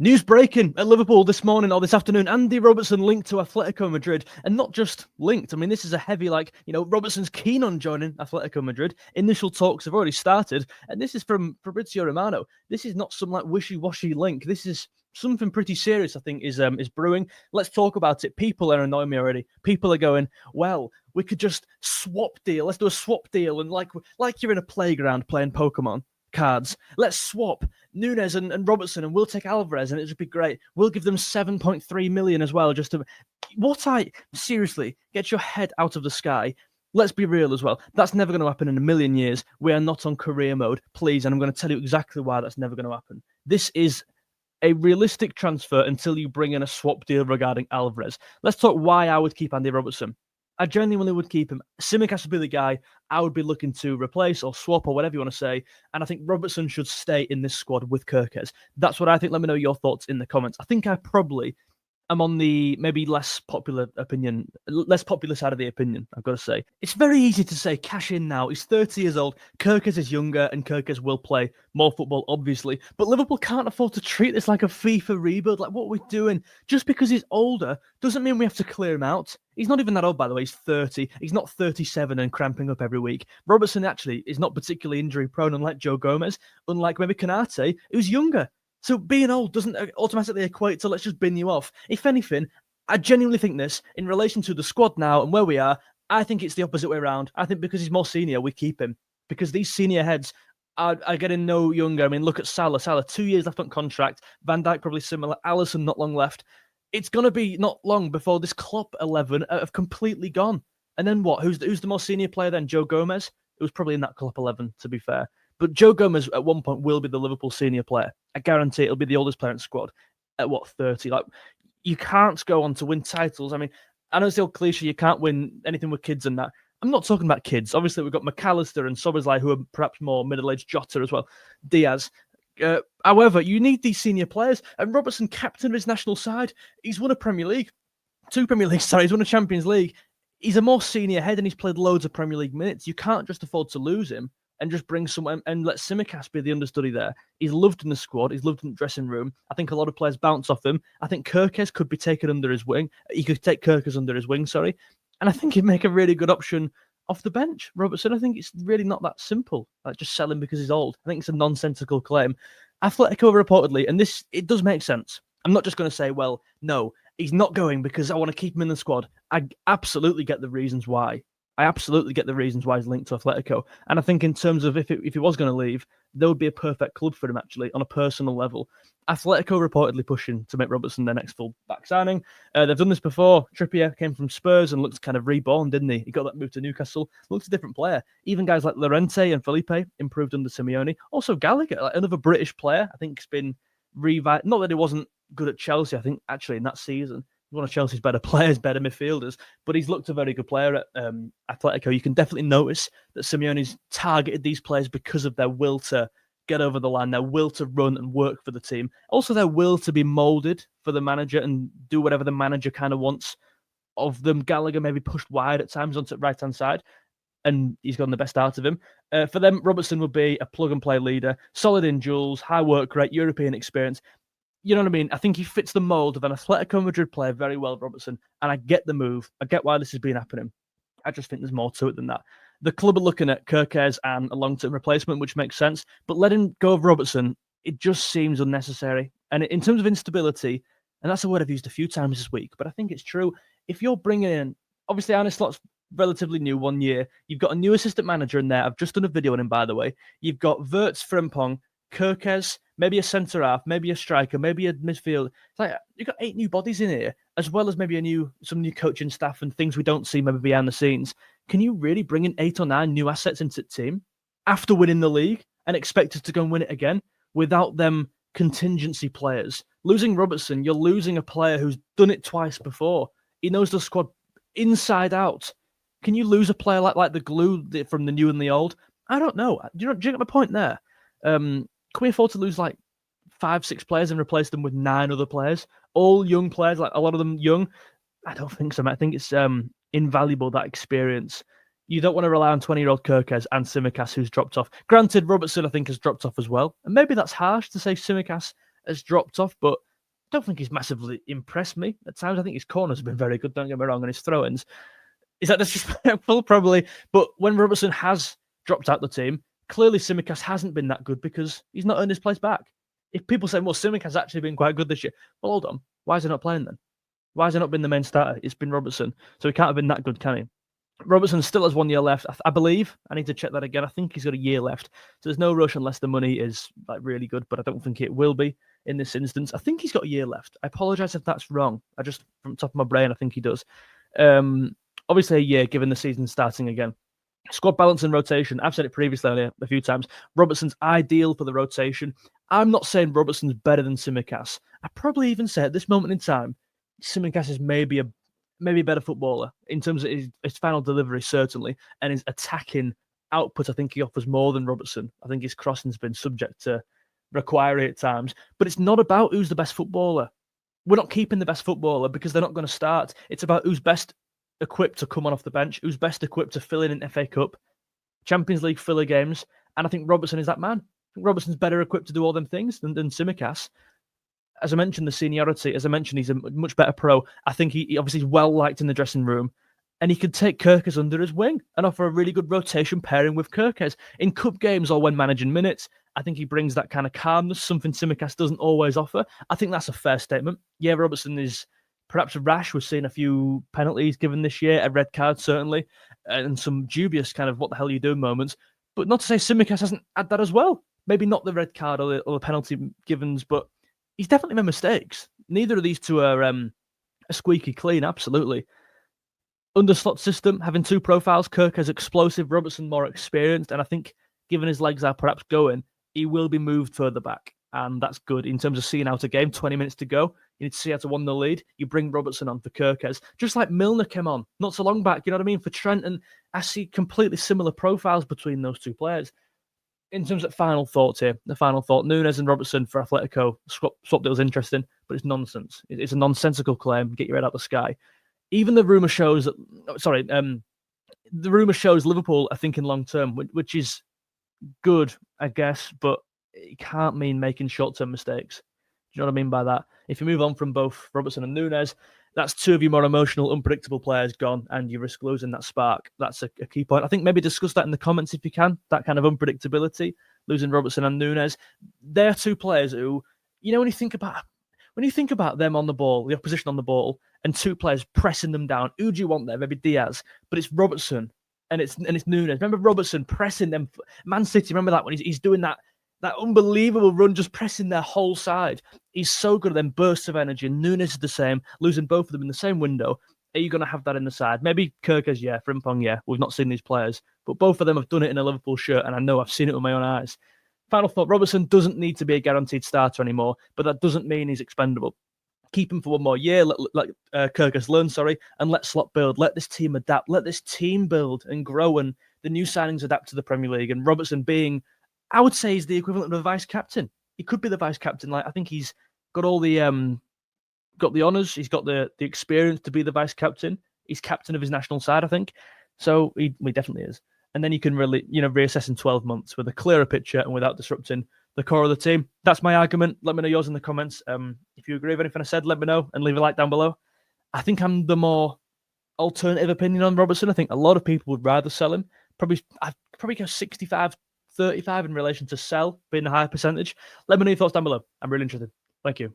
News breaking at Liverpool this morning or this afternoon. Andy Robertson linked to Atletico Madrid, and not just linked. I mean, this is a heavy, Robertson's keen on joining Atletico Madrid. Initial talks have already started, and this is from Fabrizio Romano. This is not some wishy-washy link. This is something pretty serious, I think, is brewing. Let's talk about it. People are annoying me already. People are going, well, we could just swap deal. Let's do a swap deal, and like you're in a playground playing Pokemon cards. Let's swap Nunes and Robertson, and we'll take Alvarez, and it'll be great. We'll give them 7.3 million as well. Seriously, get your head out of the sky. Let's be real as well. That's never going to happen in a million years. We are not on career mode, please. And I'm going to tell you exactly why that's never going to happen. This is a realistic transfer until you bring in a swap deal regarding Alvarez. Let's talk why I would keep Andy Robertson. I genuinely would keep him. Tsimikas would be the guy I would be looking to replace or swap or whatever you want to say. And I think Robertson should stay in this squad with Kirkes. That's what I think. Let me know your thoughts in the comments. I think I probably am on the maybe less popular side of the opinion, I've got to say. It's very easy to say cash in now. He's 30 years old. Kirkes is younger, and Kirkes will play more football, obviously. But Liverpool can't afford to treat this like a FIFA rebuild. Like, what are we doing? Just because he's older doesn't mean we have to clear him out. He's not even that old, by the way. He's 30. He's not 37 and cramping up every week. Robertson actually is not particularly injury prone, unlike Joe Gomez, unlike maybe Konate, who's younger. So being old doesn't automatically equate to let's just bin you off. If anything, I genuinely think this, in relation to the squad now and where we are, I think it's the opposite way around. I think because he's more senior, we keep him. Because these senior heads are getting no younger. I mean, look at Salah. Salah, 2 years left on contract. Van Dijk probably similar. Alisson, not long left. It's going to be not long before this Klopp 11 have completely gone. And then what? Who's the most senior player then? Joe Gomez? It was probably in that Klopp 11, to be fair. But Joe Gomez at one point will be the Liverpool senior player. I guarantee it'll be the oldest player in the squad at 30? Like, you can't go on to win titles. I mean, I know it's the old cliche, you can't win anything with kids and that. I'm not talking about kids. Obviously, we've got McAllister and Szoboszlai, who are perhaps more middle-aged. Jota as well. Diaz. However, you need these senior players. And Robertson, captain of his national side, he's won a Premier League. 2 Premier Leagues, sorry. He's won a Champions League. He's a more senior head and he's played loads of Premier League minutes. You can't just afford to lose him and just bring someone and let Tsimikas be the understudy there. He's loved in the squad. He's loved in the dressing room. I think a lot of players bounce off him. I think Kirkes could be taken under his wing. He could take Kirkes under his wing, sorry. And I think he'd make a really good option off the bench. Robertson, I think it's really not that simple. Like, just sell him because he's old. I think it's a nonsensical claim. Atletico reportedly, and it does make sense. I'm not just going to say, well, no, he's not going because I want to keep him in the squad. I absolutely get the reasons why. He's linked to Atletico. And I think in terms of if he was going to leave, there would be a perfect club for him, actually, on a personal level. Atletico reportedly pushing to make Robertson their next full-back signing. They've done this before. Trippier came from Spurs and looked kind of reborn, didn't he? He got that move to Newcastle. Looks a different player. Even guys like Llorente and Felipe improved under Simeone. Also Gallagher, like another British player, I think has been revived. Not that he wasn't good at Chelsea, I think, actually, in that season. One of Chelsea's better players, better midfielders, but he's looked a very good player at Atletico. You can definitely notice that Simeone's targeted these players because of their will to get over the line, their will to run and work for the team. Also, their will to be moulded for the manager and do whatever the manager kind of wants of them. Gallagher maybe pushed wide at times onto the right-hand side, and he's gotten the best out of him. For them, Robertson would be a plug-and-play leader, solid in duels, high work rate, European experience. You know what I mean? I think he fits the mould of an Atletico Madrid player very well, Robertson. And I get the move. I get why this has been happening. I just think there's more to it than that. The club are looking at Kirkes and a long-term replacement, which makes sense. But letting go of Robertson, it just seems unnecessary. And in terms of instability, and that's a word I've used a few times this week, but I think it's true. If you're bringing in, obviously Arne Slot's relatively new, 1 year. You've got a new assistant manager in there. I've just done a video on him, by the way. You've got Wirtz, Frimpong, Kirkes, maybe a centre-half, maybe a striker, maybe a midfield. It's like you've got 8 new bodies in here, as well as maybe some new coaching staff and things we don't see maybe behind the scenes. Can you really bring in 8 or 9 new assets into the team after winning the league and expect us to go and win it again without them contingency players? Losing Robertson, you're losing a player who's done it twice before. He knows the squad inside out. Can you lose a player like the glue from the new and the old? I don't know. Do you get my point there? Can we afford to lose like 5-6 players and replace them with 9 other players? All young players, like a lot of them young? I don't think so, man. I think it's invaluable, that experience. You don't want to rely on 20-year-old Kirkes and Tsimikas, who's dropped off. Granted, Robertson, I think, has dropped off as well. And maybe that's harsh to say Tsimikas has dropped off, but don't think he's massively impressed me at times. I think his corners have been very good, don't get me wrong, and his throw-ins. Is that disrespectful? Probably. But when Robertson has dropped out the team, clearly Tsimikas hasn't been that good because he's not earned his place back. If people say, well, Tsimikas has actually been quite good this year, well, hold on. Why is he not playing then? Why has he not been the main starter? It's been Robertson. So he can't have been that good, can he? Robertson still has 1 year left, I believe. I need to check that again. I think he's got a year left. So there's no rush unless the money is like really good, but I don't think it will be in this instance. I think he's got a year left. I apologise if that's wrong. I just, from the top of my brain, I think he does. Obviously a year, given the season starting again. Squad balance and rotation. I've said it previously a few times. Robertson's ideal for the rotation. I'm not saying Robertson's better than Tsimikas. I probably even say at this moment in time, Tsimikas is maybe a better footballer in terms of his final delivery, certainly, and his attacking output. I think he offers more than Robertson. I think his crossing's been subject to requiry at times, but it's not about who's the best footballer. We're not keeping the best footballer because they're not going to start. It's about who's best equipped to come on off the bench, who's best equipped to fill in an FA Cup, Champions League filler games, and I think Robertson is that man. I think Robertson's better equipped to do all them things than Tsimikas. As I mentioned, the seniority, as I mentioned, he's a much better pro. I think he obviously is well liked in the dressing room, and he could take Kirkes under his wing and offer a really good rotation pairing with Kirkes. In cup games or when managing minutes, I think he brings that kind of calmness, something Tsimikas doesn't always offer. I think that's a fair statement. Yeah, Robertson is perhaps rash. We've seen a few penalties given this year, a red card certainly, and some dubious kind of what the hell are you doing moments. But not to say Tsimikas hasn't had that as well. Maybe not the red card or the penalty givens, but he's definitely made mistakes. Neither of these two are a squeaky clean, absolutely. Underslot system, having two profiles, Kirkes explosive, Robertson more experienced, and I think given his legs are perhaps going, he will be moved further back. And that's good in terms of seeing out a game, 20 minutes to go. You need to see out a 1-0 lead. You bring Robertson on for Kirkes, just like Milner came on not so long back, you know what I mean, for Trent. And I see completely similar profiles between those two players. In terms of final thoughts here, the final thought, Núñez and Robertson for Atletico, swap deal's interesting, but it's nonsense. It's a nonsensical claim. Get your head out the sky. Even the rumour shows that, the rumour shows Liverpool are thinking long term, which is good, I guess, but it can't mean making short-term mistakes. Do you know what I mean by that? If you move on from both Robertson and Núñez, that's two of your more emotional, unpredictable players gone, and you risk losing that spark. That's a key point. I think maybe discuss that in the comments if you can, that kind of unpredictability, losing Robertson and Núñez. They're two players who, you know, when you think about them on the ball, the opposition on the ball, and two players pressing them down, who do you want there? Maybe Diaz, but it's Robertson and it's Núñez. Remember Robertson pressing them, Man City. Remember that when he's doing that unbelievable run, just pressing their whole side. He's so good at them bursts of energy. Núñez is the same, losing both of them in the same window. Are you going to have that in the side? Maybe Kirkes, yeah. Frimpong, yeah. We've not seen these players, but both of them have done it in a Liverpool shirt, and I know I've seen it with my own eyes. Final thought, Robertson doesn't need to be a guaranteed starter anymore, but that doesn't mean he's expendable. Keep him for one more year, let Kirkes learn, and let Slot build. Let this team adapt. Let this team build and grow, and the new signings adapt to the Premier League. And Robertson being, I would say, he's the equivalent of a vice captain. He could be the vice captain. Like, I think he's got all the honours. He's got the experience to be the vice captain. He's captain of his national side, I think. So he definitely is. And then you can really, reassess in 12 months with a clearer picture and without disrupting the core of the team. That's my argument. Let me know yours in the comments. If you agree with anything I said, let me know and leave a like down below. I think I'm the more alternative opinion on Robertson. I think a lot of people would rather sell him. I'd probably go 65-35 in relation to sell being a higher percentage. Let me know your thoughts down below. I'm really interested. Thank you.